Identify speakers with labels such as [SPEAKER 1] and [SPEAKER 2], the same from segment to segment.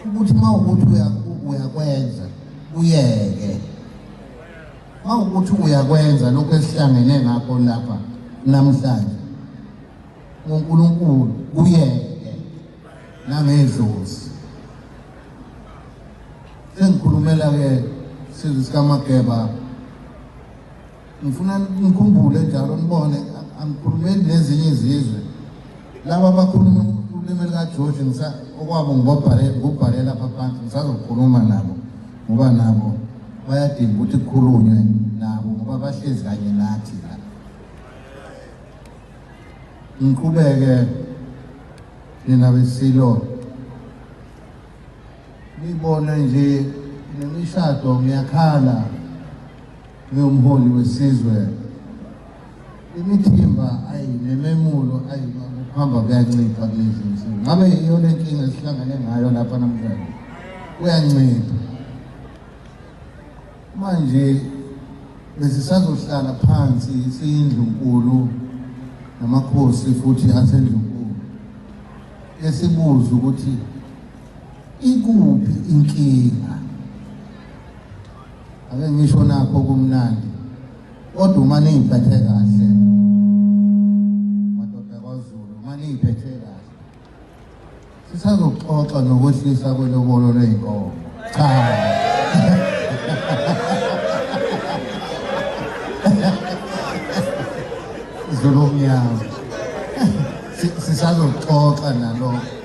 [SPEAKER 1] ukuthi mawukuthi uyakwenza uyeke mawukuthi uyakwenza lokho esihlangene ngakho lapha namhlanje uNkulunkulu uyeke nangedlozi sengikhulumela ke sizwe sikaMageba ngifuna ngikhumbule njalo nibone angikhulumeli nezinye izizwe laba abakhuluma ulimi likaJoji okwabo ngobhalela lapha phansi ngisazokhuluma nabo ngoba nabo bayadinga ukuthi kukhulunywe nabo ngoba bahlezi kanye nathi la ngiqhubeke nina beSilo nibona nje nemishado ngiyakhala ngiyumholi wesizwe imithimba ayinememulo ayihamba kuyancipha kulezi insuku ngabe iyo lenkinga esihlangane ngayo lapha namhlanje kuyancipha manje besisazohlala phansi siyindlu nkulu namakhosi futhi asendlu nkulu esibuza ukuthi ikuphi inkinga ake ngisho nakho kumnandi kodwa uma niyiphethe kahle madoda kwaZulu uma niyiphethe kahle sisazoxoxa nokwehlisa kwelobolo ley'nkomo cha Zulu mnyama sisazoxoxa nalokho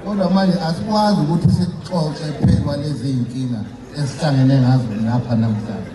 [SPEAKER 1] kodwa manje asikwazi ukuthi sixoxe phezu kwalezi iy'nkinga esihlangene ngazo lapha namhlanje